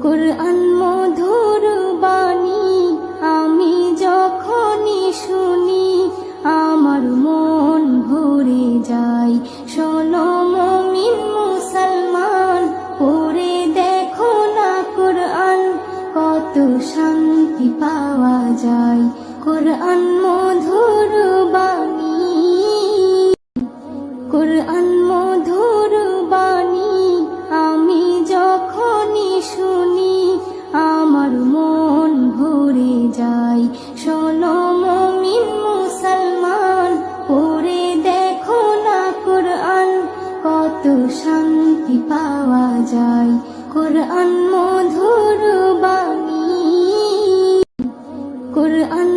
কুরআন মধুর বাণী আমি যখনই শুনি আমার মন ভরে যায়। শোনো মুমিন মুসলমান, পড়ে দেখো না কুরআন, কত শান্তি পাওয়া যায়। কুরআন মধুর বাণী, কুরআন মধুর বাণী আমি যখনই শুনি আমার মন ভরে যায়। শোনো মুমিন মুসলমান, পড়ে দেখো না কুরআন, কত শান্তি পাওয়া যায়। কুরআন মধুর বাণী, কুরআন